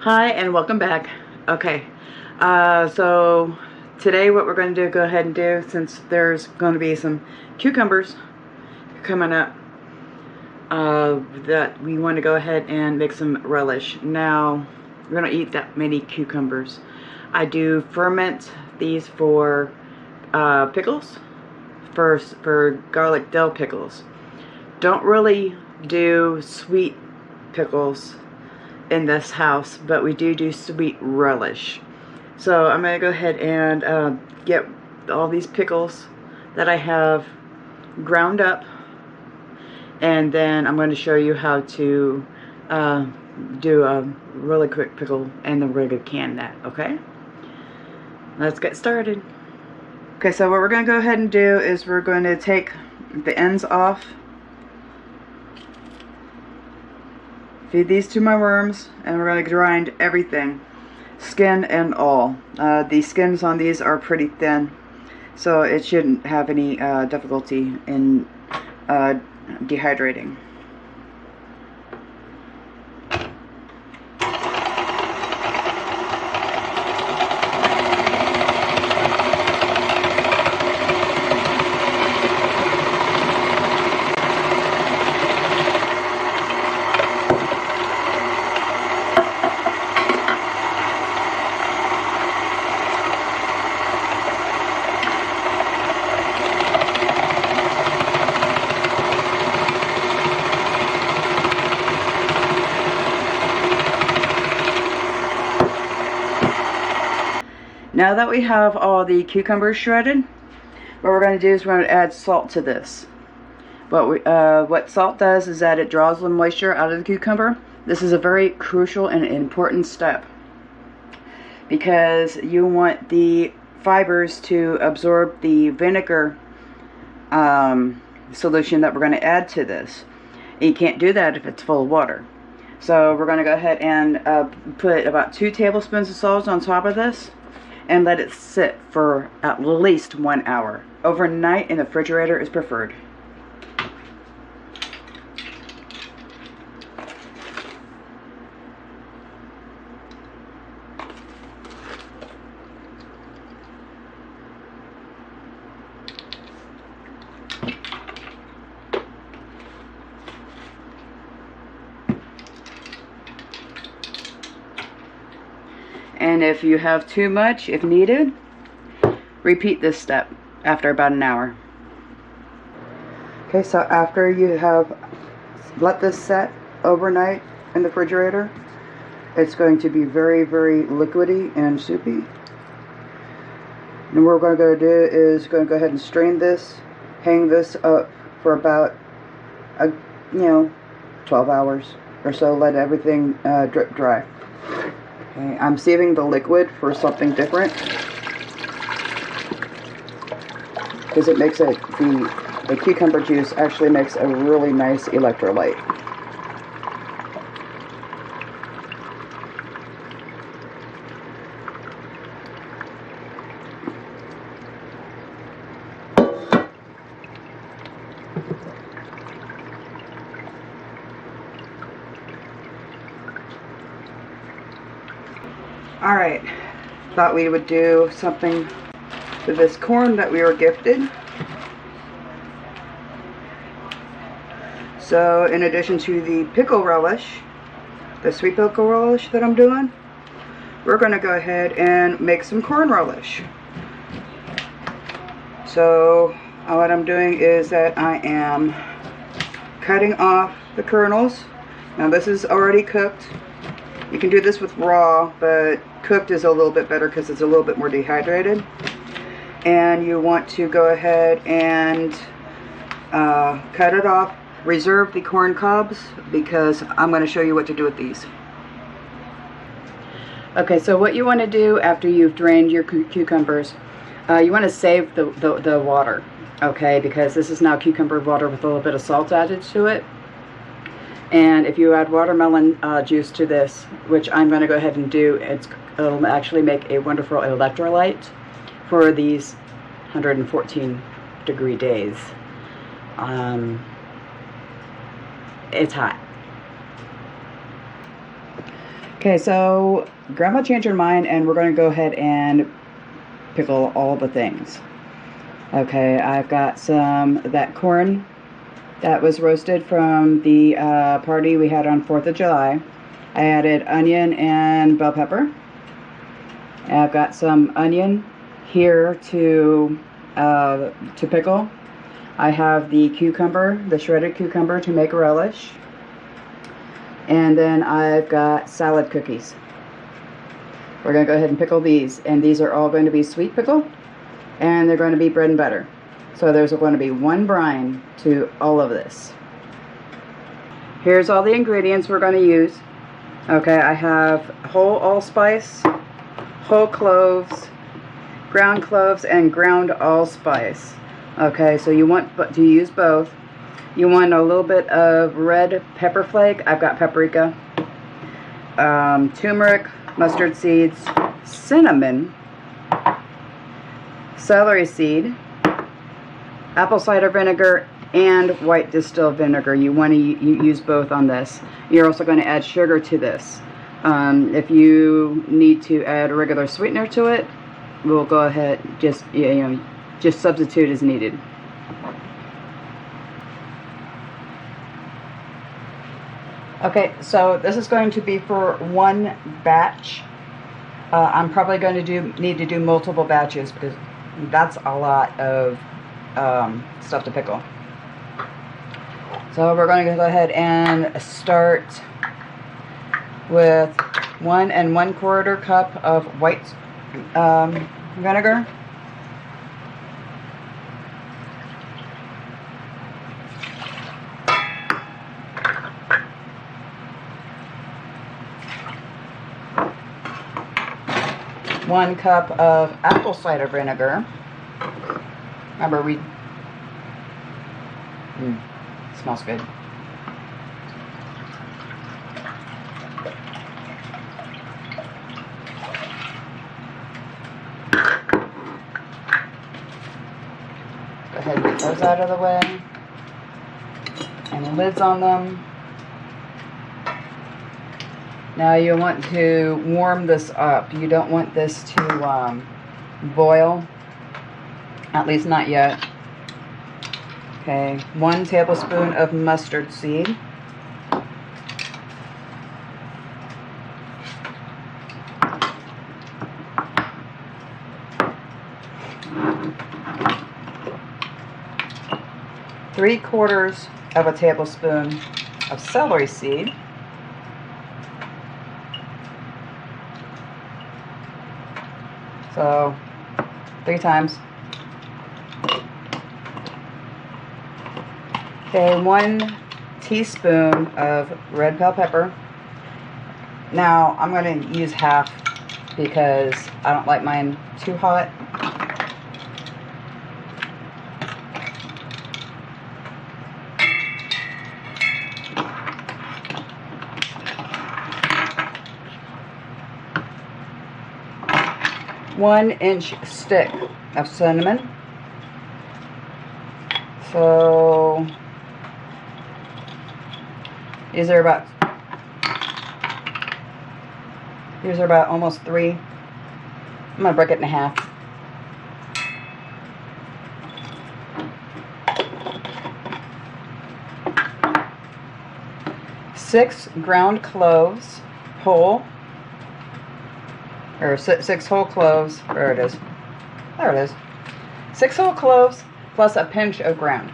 Hi and welcome back. Okay, so today what we're going to go ahead and do, since there's going to be some cucumbers coming up, that we want to go ahead and make some relish. Now, we don't eat that many cucumbers. I do ferment these for pickles, for garlic dill pickles. Don't really do sweet pickles in this house, but we do sweet relish. So I'm going to go ahead and get all these pickles that I have ground up, and then I'm going to show you how to do a really quick pickle, and then we're going to can that. Okay, let's get started. Okay, so what we're going to go ahead and do is we're going to take the ends off, feed these to my worms, and we're going to grind everything, skin and all. The skins on these are pretty thin, so it shouldn't have any difficulty in dehydrating. Now that we have all the cucumbers shredded, what we're going to do is we're going to add salt to this. What salt does is that it draws the moisture out of the cucumber. This is a very crucial and important step, because you want the fibers to absorb the vinegar solution that we're going to add to this. And you can't do that if it's full of water. So we're going to go ahead and put about 2 tablespoons of salt on top of this, and let it sit for at least 1 hour. Overnight in the refrigerator is preferred. And if you have too much, if needed, repeat this step after about an hour. Okay, so after you have let this set overnight in the refrigerator, it's going to be very, very liquidy and soupy. And what we're going to do is going to go ahead and strain this, hang this up for about 12 hours or so. Let everything drip dry. Okay, I'm saving the liquid for something different, because it makes the cucumber juice actually makes a really nice electrolyte. Alright, thought we would do something with this corn that we were gifted. So in addition to the pickle relish, the sweet pickle relish that I'm doing, we're going to go ahead and make some corn relish. So what I'm doing is that I am cutting off the kernels. Now this is already cooked. You can do this with raw, but cooked is a little bit better because it's a little bit more dehydrated. And you want to go ahead and cut it off. Reserve the corn cobs, because I'm going to show you what to do with these. Okay, so what you want to do after you've drained your cucumbers, you want to save the water, okay, because this is now cucumber water with a little bit of salt added to it. And if you add watermelon juice to this, which I'm going to go ahead and do, it'll actually make a wonderful electrolyte for these 114 degree days. It's hot. Okay, so Grandma changed her mind and we're going to go ahead and pickle all the things. Okay, I've got some that corn that was roasted from the party we had on 4th of July. I added onion and bell pepper. I've got some onion here to pickle. I have the cucumber, the shredded cucumber to make a relish. And then I've got salad cookies. We're going to go ahead and pickle these. And these are all going to be sweet pickle. And they're going to be bread and butter. So there's going to be one brine to all of this. Here's all the ingredients we're going to use. Okay, I have whole allspice, whole cloves, ground cloves, and ground allspice. Okay, so you want to use both. You want a little bit of red pepper flake. I've got paprika, turmeric, mustard seeds, cinnamon, celery seed, apple cider vinegar, and white distilled vinegar. You want to use both on this. You're also going to add sugar to this. If you need to add a regular sweetener to it, we'll go ahead, just substitute as needed. Okay, so this is going to be for one batch. I'm probably going to need to do multiple batches because that's a lot of stuff to pickle. So we're going to go ahead and start with 1 1/4 cup of white vinegar. One cup of apple cider vinegar. Remember, smells good. Go ahead and get those out of the way. And the lids on them. Now you want to warm this up. You don't want this to boil, at least not yet. Okay, 1 tablespoon of mustard seed. Three-quarters of a tablespoon of celery seed. So 3 times. Okay, 1 teaspoon of red bell pepper. Now I'm going to use half because I don't like mine too hot. One-inch stick of cinnamon. So these are about almost 3. I'm gonna break it in half. Six ground cloves, whole. Or 6 whole cloves. Where it is. There it is. 6 whole cloves plus a pinch of ground.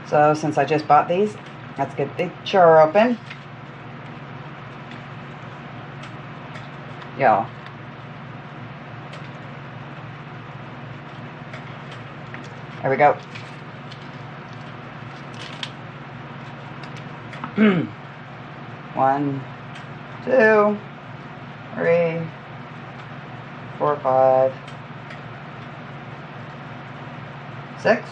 So since I just bought these, let's get the jar open. Y'all. There we go. 1, 2, 3, 4, 5, 6.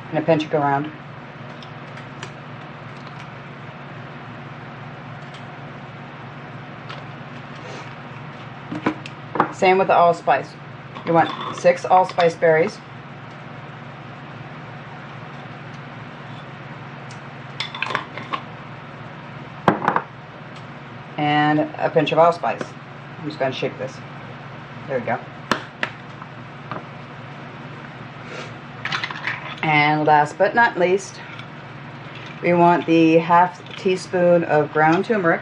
And a pinch go around. Same with the allspice. You want 6 allspice berries. And a pinch of allspice. I'm just going to shake this. There we go. And last but not least, we want the half teaspoon of ground turmeric.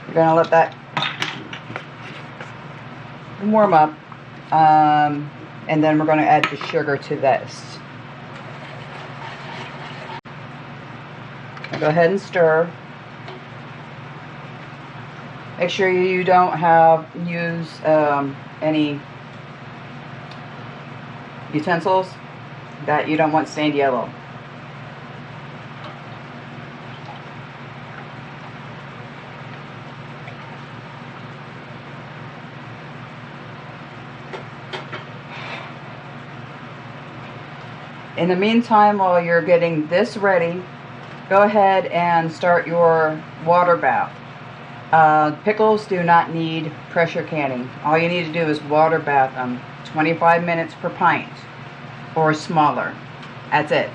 We're going to let that warm up, and then we're going to add the sugar to this. Go ahead and stir. Make sure you don't use any utensils that you don't want stained yellow. In the meantime, while you're getting this ready, go ahead and start your water bath. Pickles do not need pressure canning. All you need to do is water bath them 25 minutes per pint or smaller. That's it.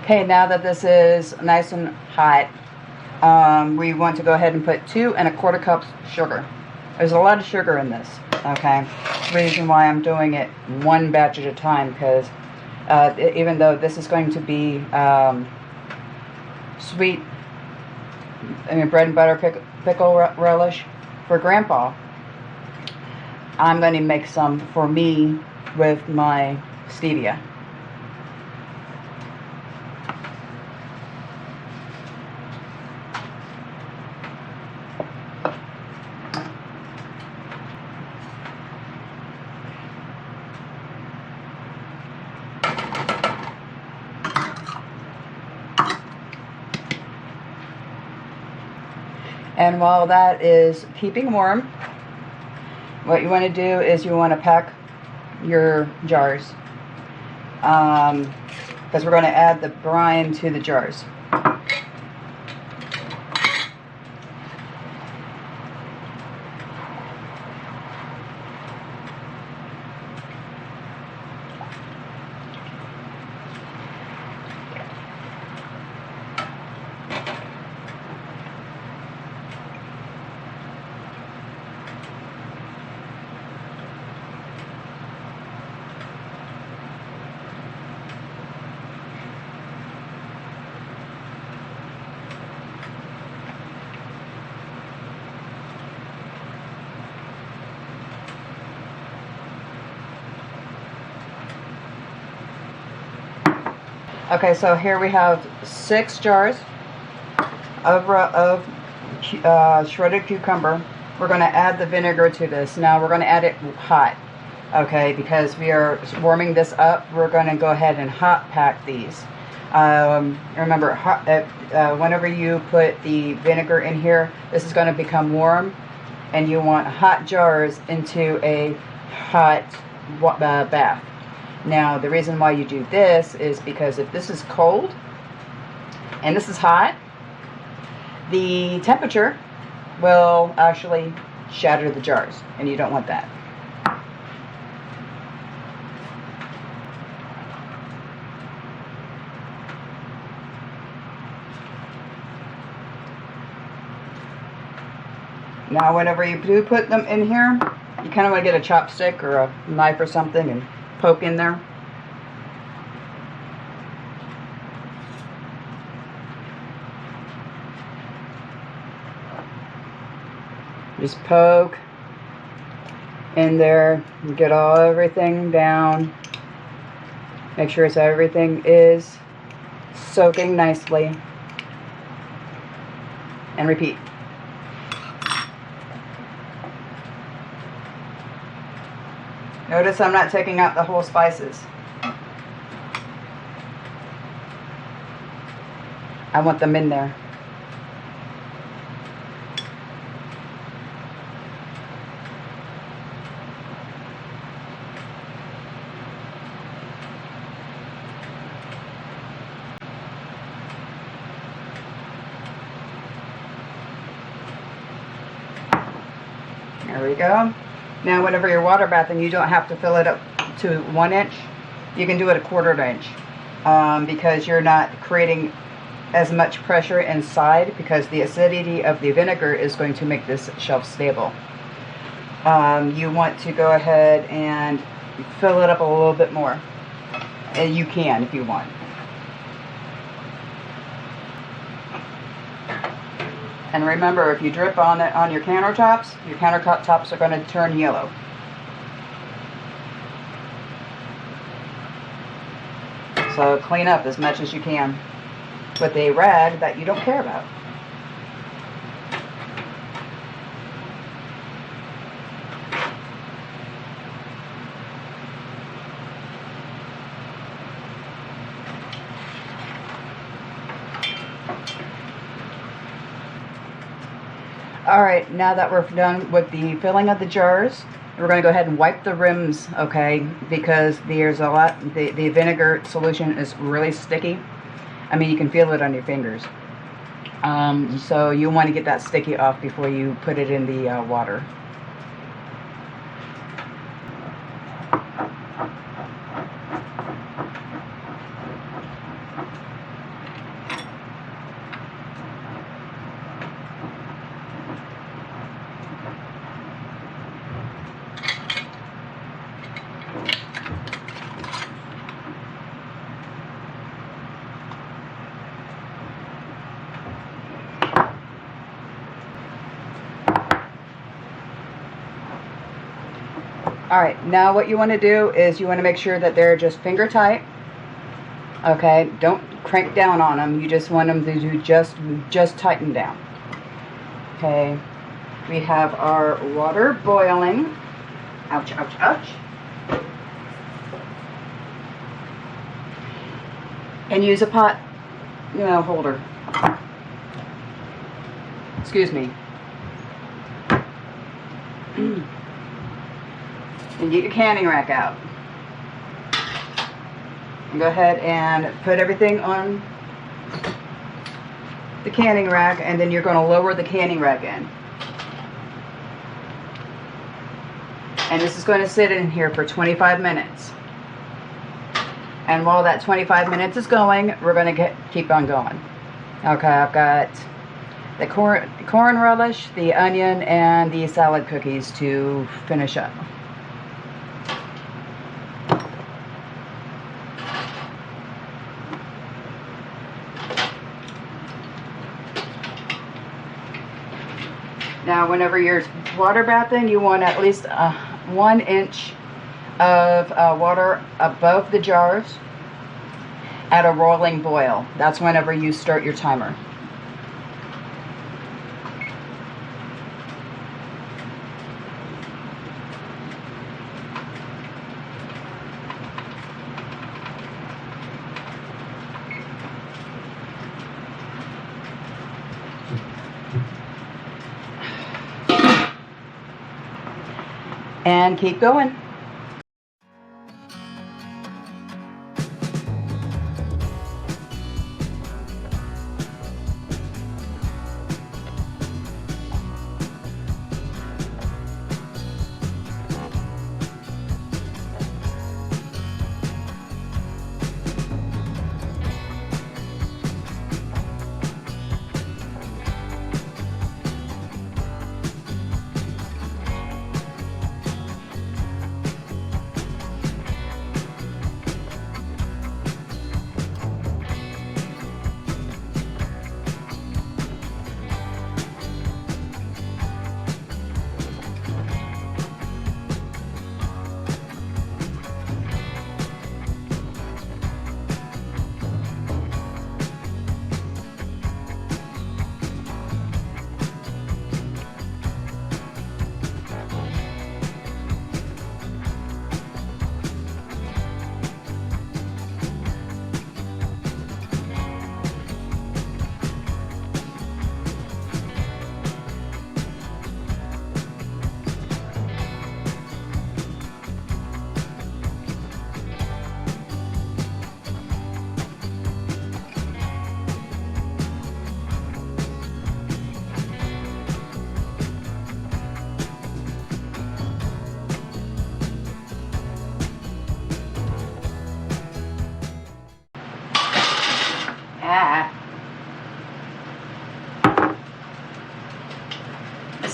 Okay, now that this is nice and hot, we want to go ahead and put 2 1/4 cups sugar. There's a lot of sugar in this. Okay, the reason why I'm doing it one batch at a time, because even though this is going to be sweet, bread and butter pickle relish for Grandpa, I'm going to make some for me with my stevia. And while that is keeping warm, what you want to do is you want to pack your jars, because we're going to add the brine to the jars. Okay, so here we have 6 jars of shredded cucumber. We're going to add the vinegar to this. Now we're going to add it hot, okay, because we are warming this up. We're going to go ahead and hot pack these. Remember, whenever you put the vinegar in here, this is going to become warm, and you want hot jars into a hot bath. Now, the reason why you do this is because if this is cold and this is hot, the temperature will actually shatter the jars, and you don't want that. Now, whenever you do put them in here, you kind of want to get a chopstick or a knife or something and poke in there. Just poke in there and get everything down. Make sure everything is soaking nicely. And repeat. Notice I'm not taking out the whole spices. I want them in there. There we go. Now whenever you're water bathing, you don't have to fill it up to 1 inch. You can do it a 1/4 inch because you're not creating as much pressure inside, because the acidity of the vinegar is going to make this shelf stable. You want to go ahead and fill it up a little bit more. And you can if you want. And remember, if you drip on it on your countertops are going to turn yellow. So clean up as much as you can with a rag that you don't care about. Alright, now that we're done with the filling of the jars, we're going to go ahead and wipe the rims, okay, because there's a lot, the vinegar solution is really sticky. I mean, you can feel it on your fingers. So you want to get that sticky off before you put it in the water. Alright, now what you want to do is you want to make sure that they're just finger tight. Okay, don't crank down on them. You just want them to do just tighten down. Okay, we have our water boiling. Ouch, ouch, ouch. And use a pot, holder. Excuse me. And get your canning rack out. And go ahead and put everything on the canning rack, and then you're going to lower the canning rack in. And this is going to sit in here for 25 minutes. And while that 25 minutes is going, we're going to keep on going. Okay, I've got the corn relish, the onion, and the salad cookies to finish up. Now, whenever you're water bathing, you want at least 1 inch of water above the jars at a rolling boil. That's whenever you start your timer. And keep going.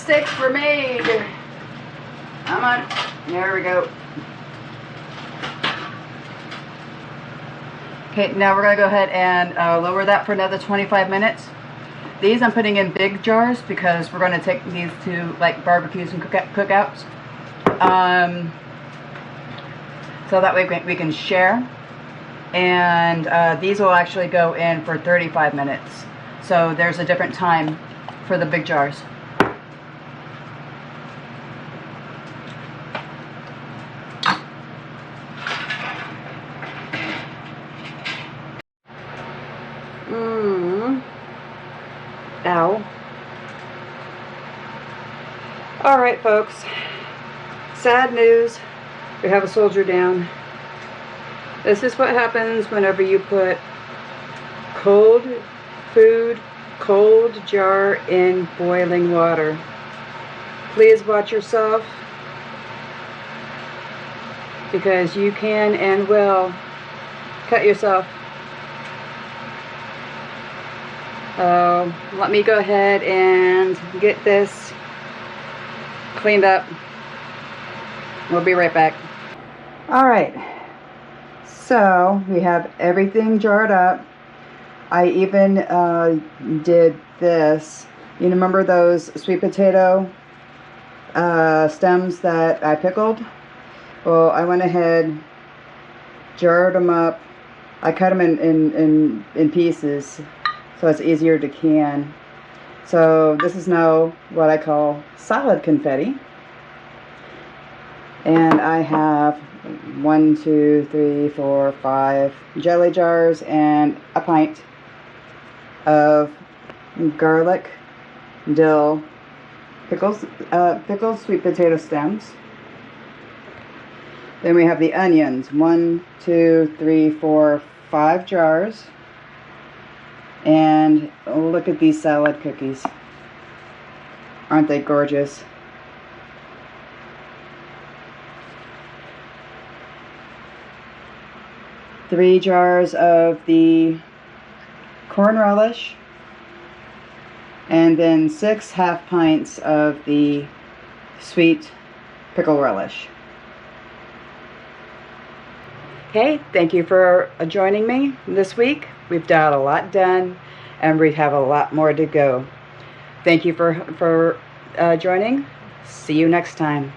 mistakes were made. Come on. There we go. Okay, now we're going to go ahead and lower that for another 25 minutes. These I'm putting in big jars because we're going to take these to like barbecues and cookouts. So that way we can share. And these will actually go in for 35 minutes. So there's a different time for the big jars. Ow. Alright folks, sad news, we have a soldier down. This is what happens whenever you put cold food, cold jar in boiling water. Please watch yourself, because you can and will cut yourself. Let me go ahead and get this cleaned up. We'll be right back. Alright, so we have everything jarred up. I even did this. You remember those sweet potato stems that I pickled? Well, I went ahead, jarred them up. I cut them in pieces so it's easier to can. So this is now what I call solid confetti. And I have 1, 2, 3, 4, 5 jelly jars and a pint of garlic, dill, pickles, sweet potato stems. Then we have the onions, 1, 2, 3, 4, 5 jars. And look at these salad cookies. Aren't they gorgeous? Three jars of the corn relish, and then 6 half pints of the sweet pickle relish. Okay, thank you for joining me this week. We've got a lot done, and we have a lot more to go. Thank you for joining. See you next time.